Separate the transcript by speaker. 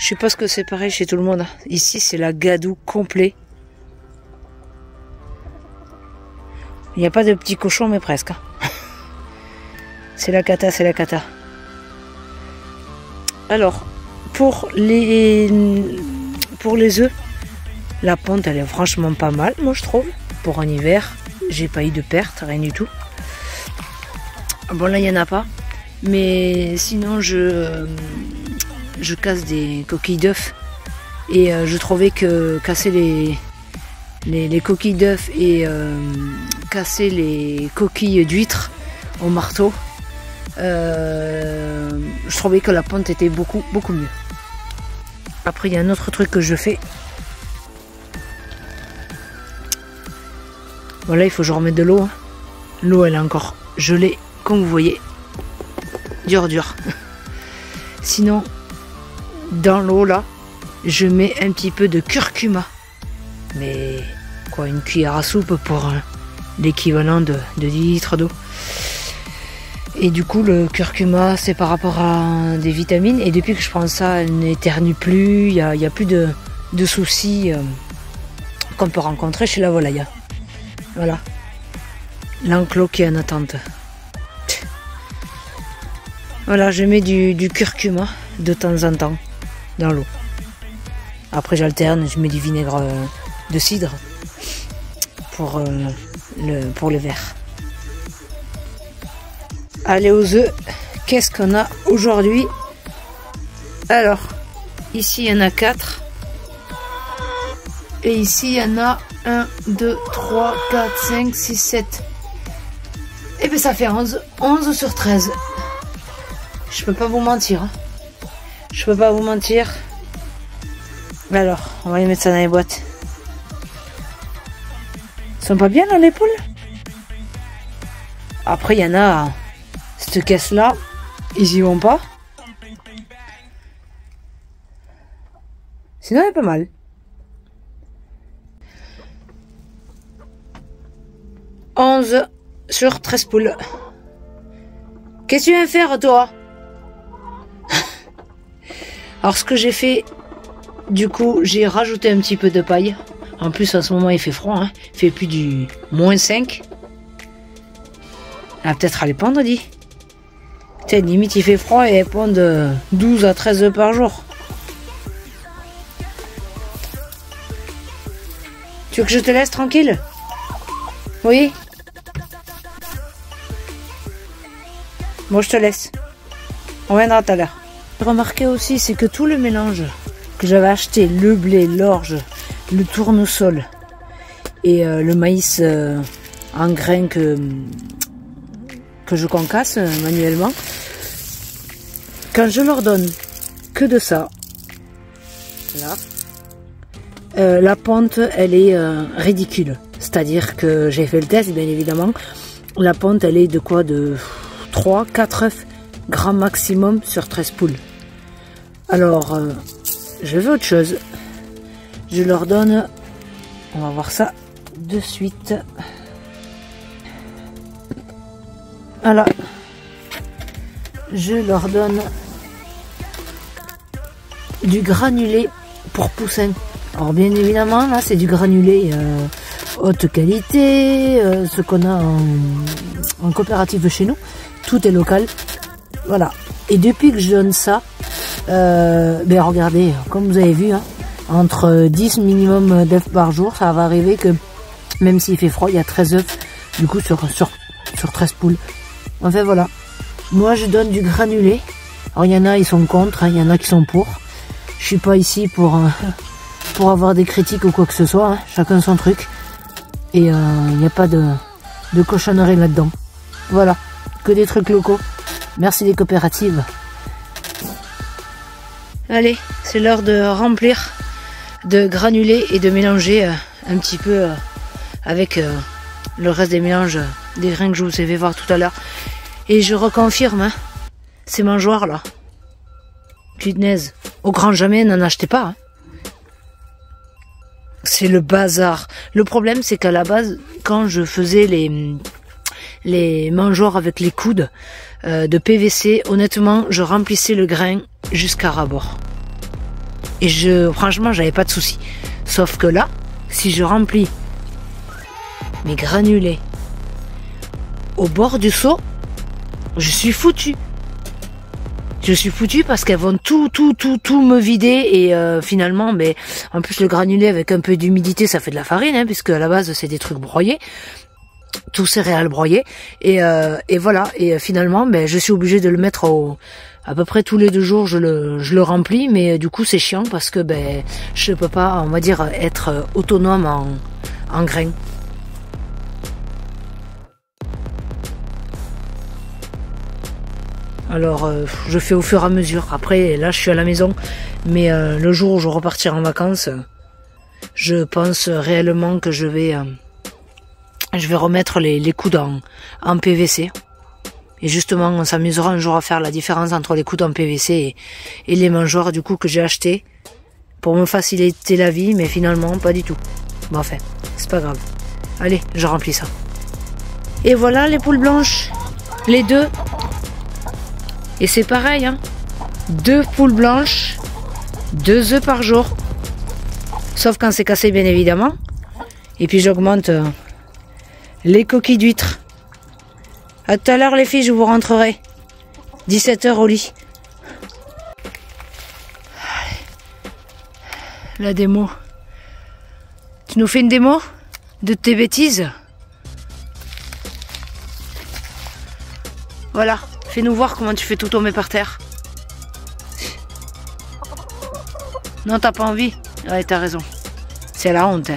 Speaker 1: Je sais pas ce que c'est pareil chez tout le monde. Ici, c'est la gadoue complet. Il n'y a pas de petits cochons, mais presque. C'est la cata, c'est la cata. Alors, pour les œufs, la ponte, elle est franchement pas mal, moi je trouve. Pour un hiver, j'ai pas eu de perte, rien du tout. Bon, là, il n'y en a pas. Mais sinon, je casse des coquilles d'œufs. Et je trouvais que casser les coquilles d'œufs et casser les coquilles d'huîtres au marteau, je trouvais que la ponte était beaucoup mieux. Après, il y a un autre truc que je fais. Voilà, il faut que je remette de l'eau. Hein. L'eau, elle est encore gelée, comme vous voyez. Dur. Sinon, dans l'eau, là, je mets un petit peu de curcuma. Mais, quoi, une cuillère à soupe pour l'équivalent de 10 litres d'eau. Et du coup, le curcuma, c'est par rapport à des vitamines. Et depuis que je prends ça, elle n'éternue plus. Il n'y a plus de soucis qu'on peut rencontrer chez la volaille. Voilà. L'enclos qui est en attente. Voilà, je mets du curcuma de temps en temps dans l'eau. Après, j'alterne, je mets du vinaigre de cidre pour le verre. Allez aux œufs, qu'est-ce qu'on a aujourd'hui? Alors, ici il y en a 4. Et ici il y en a 1, 2, 3, 4, 5, 6, 7. Et bien ça fait 11. 11 sur 13. Je peux pas vous mentir. Hein. Je peux pas vous mentir. Mais alors, on va les mettre ça dans les boîtes. Ils sont pas bien là les poules? Après il y en a... Cette caisse-là, ils y vont pas. Sinon, elle est pas mal. « 11 sur 13 poules. Qu'est-ce que tu viens faire, toi ?» Alors, ce que j'ai fait, du coup, j'ai rajouté un petit peu de paille. En plus, en ce moment, il fait froid. Hein. Il fait plus du -5. Ah, peut-être aller pondre, dit. Limite il fait froid et elle pond de 12 à 13 œufs par jour. Tu veux que je te laisse tranquille? Oui? Bon, je te laisse. On viendra tout à l'heure. Remarquez aussi, c'est que tout le mélange que j'avais acheté, le blé, l'orge, le tournesol et le maïs en grains que je concasse manuellement, quand je leur donne que de ça, là, la ponte, elle est ridicule. C'est-à-dire que j'ai fait le test, bien évidemment. La ponte, elle est de quoi? De 3-4 œufs, grand maximum sur 13 poules. Alors, je veux autre chose. Je leur donne, on va voir ça de suite. Voilà. Je leur donne du granulé pour poussins. Alors bien évidemment, là c'est du granulé haute qualité, ce qu'on a en coopérative chez nous. Tout est local. Voilà. Et depuis que je donne ça, ben regardez, comme vous avez vu, hein, entre 10 minimum d'œufs par jour, ça va arriver que même s'il fait froid, il y a 13 œufs du coup sur 13 poules. Enfin voilà. Moi je donne du granulé. Alors il y en a, ils sont contre, hein, il y en a qui sont pour. Je suis pas ici pour avoir des critiques ou quoi que ce soit. Hein. Chacun son truc. Et il n'y a pas de cochonnerie là-dedans. Voilà. Que des trucs locaux. Merci les coopératives. Allez, c'est l'heure de remplir de granulés et de mélanger un petit peu avec le reste des mélanges des grains que je vous ai fait voir tout à l'heure. Et je reconfirme, hein, ces mangeoires là. Punaise, au grand jamais, n'en achetez pas. Hein. C'est le bazar. Le problème, c'est qu'à la base, quand je faisais les mangeoires avec les coudes de PVC, honnêtement, je remplissais le grain jusqu'à ras-bord. Et franchement, j'avais pas de soucis. Sauf que là, si je remplis mes granulés au bord du seau, je suis foutu. Je suis foutu parce qu'elles vont tout me vider et finalement, mais en plus le granulé avec un peu d'humidité, ça fait de la farine, hein, puisque à la base c'est des trucs broyés, tout céréales broyées et voilà. Et finalement, ben je suis obligée de le mettre à peu près tous les 2 jours, je le remplis, mais du coup c'est chiant parce que ben je peux pas, on va dire, être autonome en grains. Alors, je fais au fur et à mesure. Après, là, je suis à la maison. Mais le jour où je repartirai en vacances, je pense réellement que je vais remettre les coudes en PVC. Et justement, on s'amusera un jour à faire la différence entre les coudes en PVC et les mangeoires, du coup, que j'ai acheté pour me faciliter la vie. Mais finalement, pas du tout. Bon, enfin, c'est pas grave. Allez, je remplis ça. Et voilà les poules blanches. Les 2. Et c'est pareil, hein. 2 poules blanches, 2 œufs par jour. Sauf quand c'est cassé, bien évidemment. Et puis j'augmente les coquilles d'huîtres. À tout à l'heure, les filles, je vous rentrerai. 17 h au lit. La démo. Tu nous fais une démo de tes bêtises? Voilà. Fais-nous voir comment tu fais tout tomber par terre. Non, t'as pas envie? Ouais, t'as raison. C'est la honte. Hein.